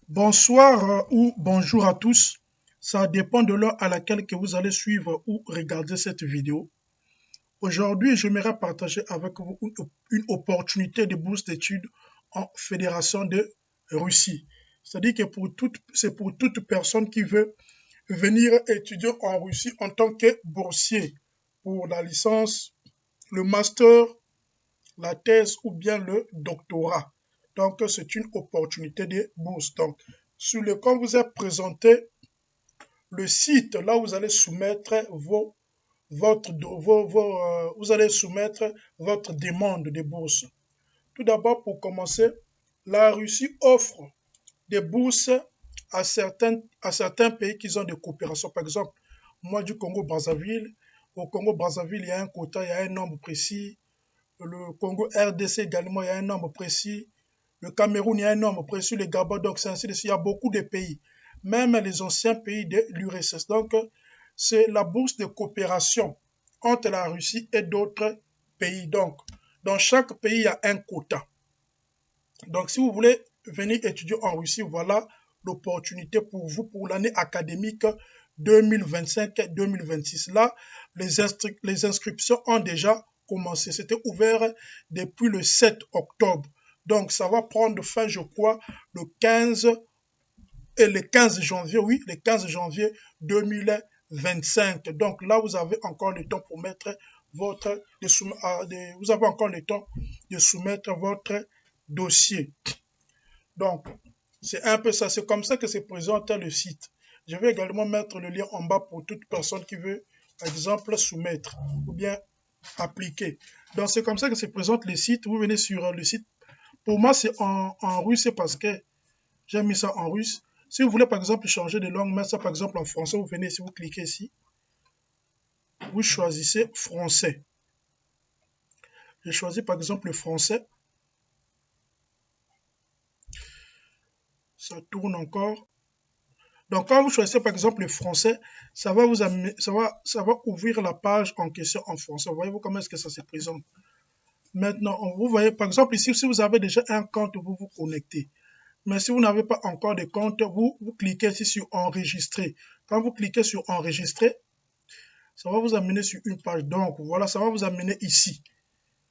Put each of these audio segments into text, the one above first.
Bonsoir ou bonjour à tous. Ça dépend de l'heure à laquelle que vous allez suivre ou regarder cette vidéo. Aujourd'hui, j'aimerais partager avec vous une opportunité de bourse d'études en Fédération de Russie. C'est-à-dire que c'est pour toute personne qui veut venir étudier en Russie en tant que boursier pour la licence, le master, la thèse ou bien le doctorat. Donc, c'est une opportunité de bourse. Donc, quand vous est présenté le site, là, vous allez soumettre vous allez soumettre votre demande de bourse. Tout d'abord, pour commencer, la Russie offre des bourses à certains pays qui ont des coopérations. Par exemple, moi du Congo-Brazzaville, au Congo-Brazzaville, il y a un quota, il y a un nombre précis. Le Congo RDC également, il y a un nombre précis. Le Cameroun, il y a un nombre précis. Le Gabon, donc c'est ainsi de suite. Il y a beaucoup de pays, même les anciens pays de l'URSS. Donc, c'est la bourse de coopération entre la Russie et d'autres pays. Donc, dans chaque pays, il y a un quota. Donc, si vous voulez venir étudier en Russie, voilà l'opportunité pour vous pour l'année académique 2025-2026. Là, les inscriptions ont déjà commencé. C'était ouvert depuis le 7 octobre. Donc, ça va prendre fin, je crois, le 15 et le 15 janvier, oui, le 15 janvier 2025. Donc là, vous avez encore le temps pour mettre vous avez encore le temps de soumettre votre dossier. Donc, c'est un peu ça. C'est comme ça que se présente le site. Je vais également mettre le lien en bas pour toute personne qui veut, par exemple, soumettre ou bien appliquer. Donc, c'est comme ça que se présente le site. Vous venez sur le site. Pour moi, c'est en russe parce que j'ai mis ça en russe. Si vous voulez, par exemple, changer de langue, mettre ça, par exemple, en français, vous venez ici, vous cliquez ici. Vous choisissez français. Je choisis, par exemple, le français. Ça tourne encore. Donc, quand vous choisissez par exemple le français, ça va vous amener, ça va ouvrir la page en question en français. Voyez-vous comment est-ce que ça se présente? Maintenant, vous voyez par exemple ici, si vous avez déjà un compte, vous vous connectez. Mais si vous n'avez pas encore de compte, vous cliquez ici sur enregistrer. Quand vous cliquez sur enregistrer, ça va vous amener sur une page. Donc, voilà, ça va vous amener ici.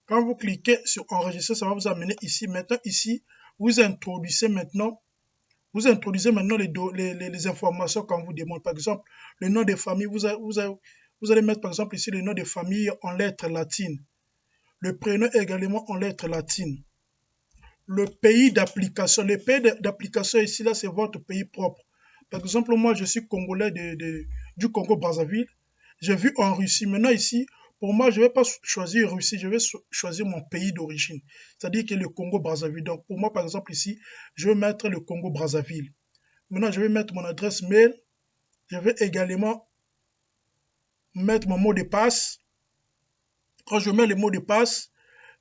Quand vous cliquez sur enregistrer, ça va vous amener ici. Maintenant, ici, vous introduisez maintenant les informations qu'on vous demande. Par exemple, le nom de famille, vous allez mettre par exemple ici le nom de famille en lettres latines. Le prénom également en lettres latines. Le pays d'application. Le pays d'application ici, là, c'est votre pays propre. Par exemple, moi, je suis congolais du Congo-Brazzaville. J'ai vu en Russie. Maintenant, ici, pour moi, je ne vais pas choisir Russie, je vais choisir mon pays d'origine. C'est-à-dire que le Congo-Brazzaville. Donc, pour moi, par exemple, ici, je vais mettre le Congo-Brazzaville. Maintenant, je vais mettre mon adresse mail. Je vais également mettre mon mot de passe. Quand je mets le mot de passe,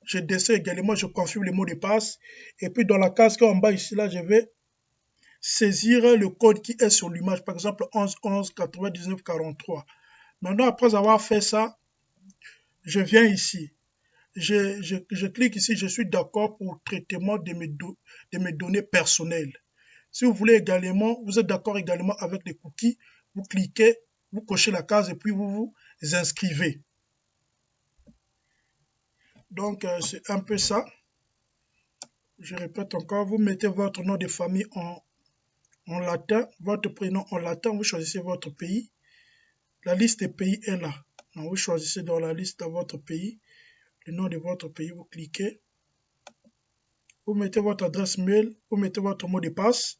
je descends également, je confirme le mot de passe. Et puis, dans la case qui est en bas ici, là, je vais saisir le code qui est sur l'image. Par exemple, 11 11 99 43. Maintenant, après avoir fait ça, je viens ici. Je clique ici, je suis d'accord pour le traitement de mes données personnelles. Si vous voulez également, vous êtes d'accord également avec les cookies, vous cliquez, vous cochez la case et puis vous vous inscrivez. Donc, c'est un peu ça. Je répète encore, vous mettez votre nom de famille en latin, votre prénom en latin, vous choisissez votre pays. La liste des pays est là. Donc, vous choisissez dans la liste de votre pays, le nom de votre pays, vous cliquez. Vous mettez votre adresse mail, vous mettez votre mot de passe.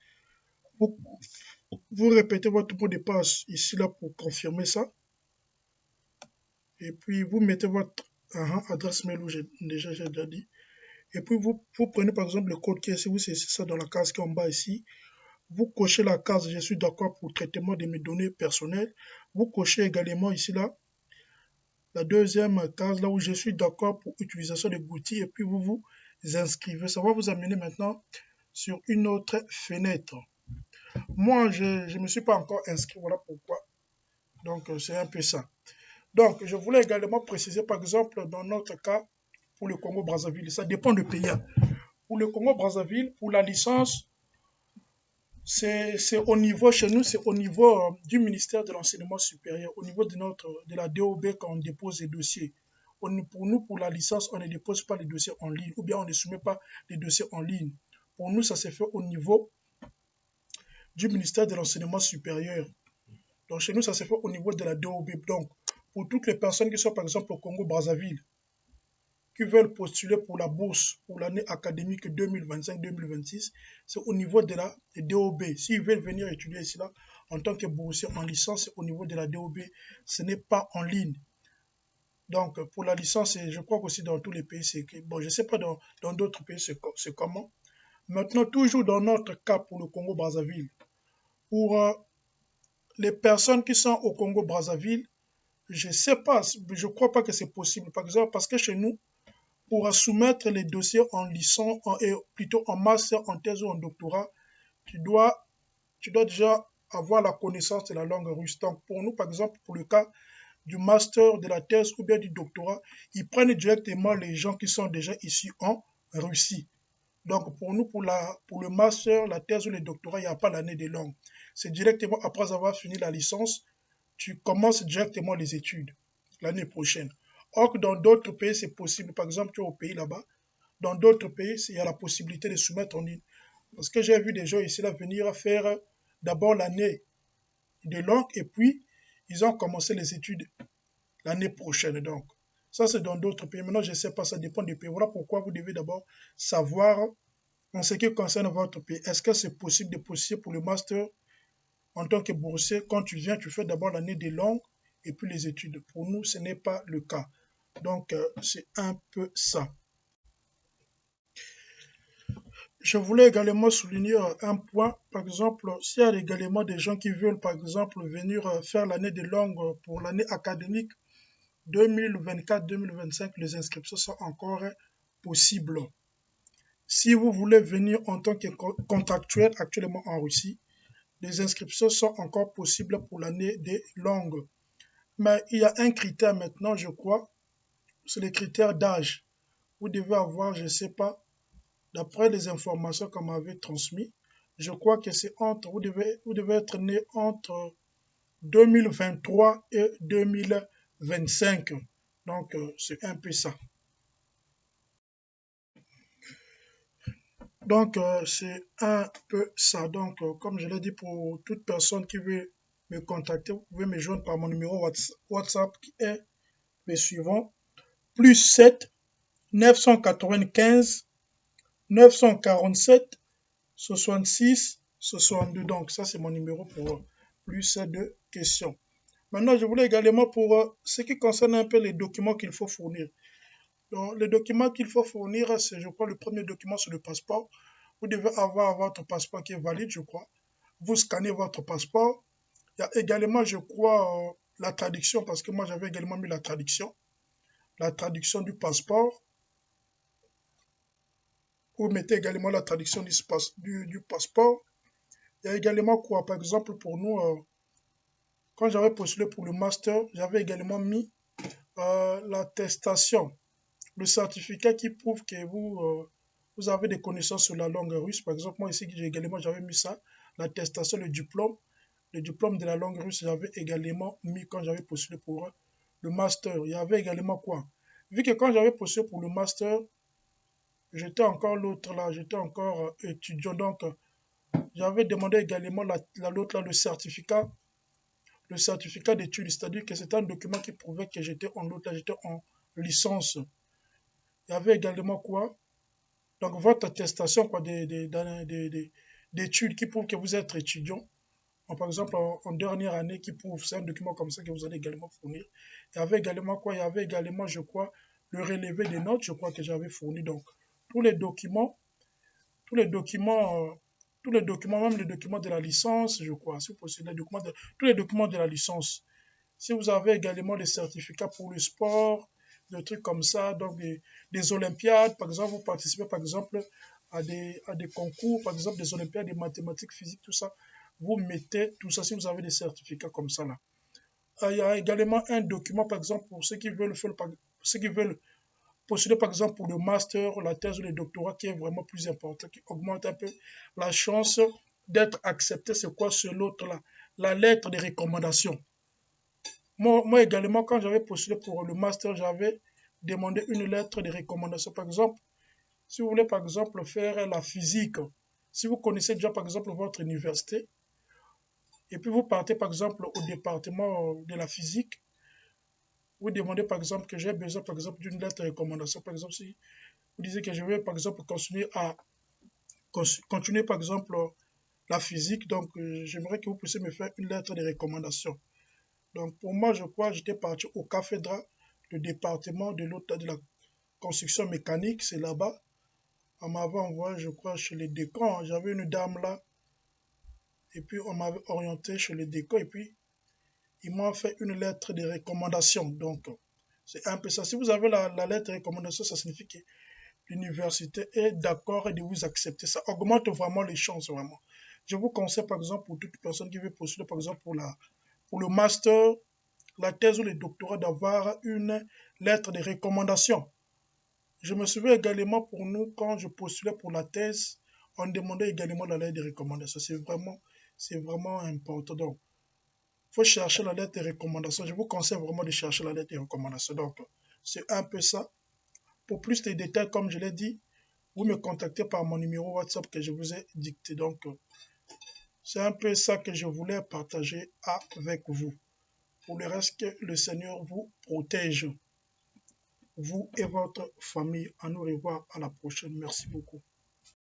Vous répétez votre mot de passe ici là pour confirmer ça. Et puis vous mettez votre adresse mail où j'ai déjà dit. Et puis vous prenez par exemple le code qui est ici, vous saisissez ça dans la case qui est en bas ici. Vous cochez la case je suis d'accord pour le traitement de mes données personnelles. Vous cochez également ici là la deuxième case là où je suis d'accord pour l'utilisation de l'outil et puis vous vous inscrivez. Ça va vous amener maintenant sur une autre fenêtre. Moi, je ne me suis pas encore inscrit, voilà pourquoi. Donc, c'est un peu ça. Donc, je voulais également préciser, par exemple, dans notre cas, pour le Congo-Brazzaville, ça dépend du pays. Pour le Congo-Brazzaville, pour la licence, C'est au niveau, chez nous, c'est au niveau du ministère de l'enseignement supérieur, au niveau de la DOB qu'on dépose les dossiers. Pour nous, pour la licence, on ne dépose pas les dossiers en ligne, ou bien on ne soumet pas les dossiers en ligne. Pour nous, ça se fait au niveau du ministère de l'enseignement supérieur. Donc chez nous, ça se fait au niveau de la DOB. Donc, pour toutes les personnes qui sont par exemple au Congo-Brazzaville, qui veulent postuler pour la bourse pour l'année académique 2025-2026, c'est au niveau de la DOB. S'ils veulent venir étudier ici là en tant que boursier en licence, c'est au niveau de la DOB. Ce n'est pas en ligne. Donc, pour la licence, je crois qu'aussi dans tous les pays, c'est que, bon, je ne sais pas dans d'autres pays, c'est comment. Maintenant, toujours dans notre cas pour le Congo-Brazzaville, pour les personnes qui sont au Congo-Brazzaville, je ne sais pas, je ne crois pas que c'est possible. Par exemple, parce que chez nous, pour soumettre les dossiers en licence, et plutôt en master, en thèse ou en doctorat, tu dois, tu dois déjà avoir la connaissance de la langue russe. Donc, pour nous, par exemple, pour le cas du master, de la thèse ou bien du doctorat, ils prennent directement les gens qui sont déjà ici en Russie. Donc, pour nous, pour le master, la thèse ou le doctorat, il n'y a pas l'année des langues. C'est directement après avoir fini la licence, tu commences directement les études l'année prochaine. Or que dans d'autres pays, c'est possible. Par exemple, tu es au pays là-bas. Dans d'autres pays, il y a la possibilité de soumettre en ligne. Parce que j'ai vu des gens ici là venir faire d'abord l'année de langue et puis ils ont commencé les études l'année prochaine. Donc, ça c'est dans d'autres pays. Maintenant, je ne sais pas, ça dépend des pays. Voilà pourquoi vous devez d'abord savoir en ce qui concerne votre pays. Est-ce que c'est possible de postuler pour le master en tant que boursier? Quand tu viens, tu fais d'abord l'année des langues et puis les études. Pour nous, ce n'est pas le cas. Donc, c'est un peu ça. Je voulais également souligner un point, par exemple, s'il y a également des gens qui veulent, par exemple, venir faire l'année des langues pour l'année académique 2024-2025, les inscriptions sont encore possibles. Si vous voulez venir en tant que contractuel actuellement en Russie, les inscriptions sont encore possibles pour l'année des langues. Mais il y a un critère maintenant, je crois, c'est le critère d'âge. Vous devez avoir, je ne sais pas, d'après les informations qu'on m'avait transmises, je crois que c'est entre, vous devez être né entre 2023 et 2025. Donc, c'est un peu ça. Donc, c'est un peu ça. Donc, comme je l'ai dit, pour toute personne qui veut me contacter, vous pouvez me joindre par mon numéro WhatsApp qui est le suivant, +7 995 947 66 62. Donc, ça, c'est mon numéro pour plus de questions. Maintenant, je voulais également pour ce qui concerne un peu les documents qu'il faut fournir. Donc, les documents qu'il faut fournir, c'est, je crois, le premier document, c'est le passeport. Vous devez avoir votre passeport qui est valide, je crois. Vous scannez votre passeport. Il y a également, je crois, la traduction, parce que moi, j'avais également mis la traduction du passeport. Vous mettez également la traduction du passeport. Il y a également quoi, par exemple, pour nous, quand j'avais postulé pour le master, j'avais également mis l'attestation, le certificat qui prouve que vous avez des connaissances sur la langue russe. Par exemple, moi ici, également, j'avais mis ça, l'attestation, le diplôme de la langue russe, j'avais également mis quand j'avais postulé pour le master. Il y avait également quoi? Vu que quand j'avais postulé pour le master, j'étais encore l'autre là, j'étais encore étudiant, donc j'avais demandé également l'autre là, le certificat d'études, c'est-à-dire que c'était un document qui prouvait que j'étais en l'autre là, j'étais en licence. Il y avait également quoi? Donc votre attestation quoi, d'études qui prouve que vous êtes étudiant. Par exemple, en dernière année qui prouve, c'est un document comme ça que vous allez également fournir. Il y avait également quoi? Il y avait également, je crois, le relevé des notes, je crois que j'avais fourni. Donc, tous les documents, tous les documents, tous les documents, même les documents de la licence, je crois, si vous possédez tous les documents de la licence. Si vous avez également des certificats pour le sport, des trucs comme ça, donc des olympiades, par exemple, vous participez par exemple à des concours, par exemple des olympiades, des mathématiques, physique, tout ça, vous mettez tout ça si vous avez des certificats comme ça là. Il y a également un document, par exemple, pour ceux qui veulent postuler par exemple pour le master, la thèse ou le doctorat qui est vraiment plus important, qui augmente un peu la chance d'être accepté, c'est quoi ce l'autre-là? La lettre de recommandation. Moi également, quand j'avais postulé pour le master, j'avais demandé une lettre de recommandation. Par exemple, si vous voulez par exemple faire la physique, si vous connaissez déjà par exemple votre université, et puis vous partez par exemple au département de la physique, vous demandez par exemple que j'ai besoin par exemple d'une lettre de recommandation. Par exemple, si vous disiez que je vais par exemple continuer par exemple la physique, donc j'aimerais que vous puissiez me faire une lettre de recommandation. Donc pour moi, je crois, j'étais parti au CAFEDRA, le département de la construction mécanique, c'est là-bas. On m'avait envoyé, je crois, chez les décans. J'avais une dame là, et puis on m'avait orienté chez les décans, et puis ils m'ont fait une lettre de recommandation. Donc, c'est un peu ça. Si vous avez la lettre de recommandation, ça signifie que l'université est d'accord de vous accepter. Ça augmente vraiment les chances, vraiment. Je vous conseille, par exemple, pour toute personne qui veut postuler, par exemple, pour le master, la thèse ou le doctorat, d'avoir une lettre de recommandation. Je me souviens également pour nous, quand je postulais pour la thèse, on demandait également la lettre de recommandation. C'est vraiment important. Donc, il faut chercher la lettre de recommandation. Je vous conseille vraiment de chercher la lettre de recommandation. Donc, c'est un peu ça. Pour plus de détails, comme je l'ai dit, vous me contactez par mon numéro WhatsApp que je vous ai dicté. Donc, c'est un peu ça que je voulais partager avec vous. Pour le reste, que le Seigneur vous protège, vous et votre famille. À nous revoir à la prochaine. Merci beaucoup.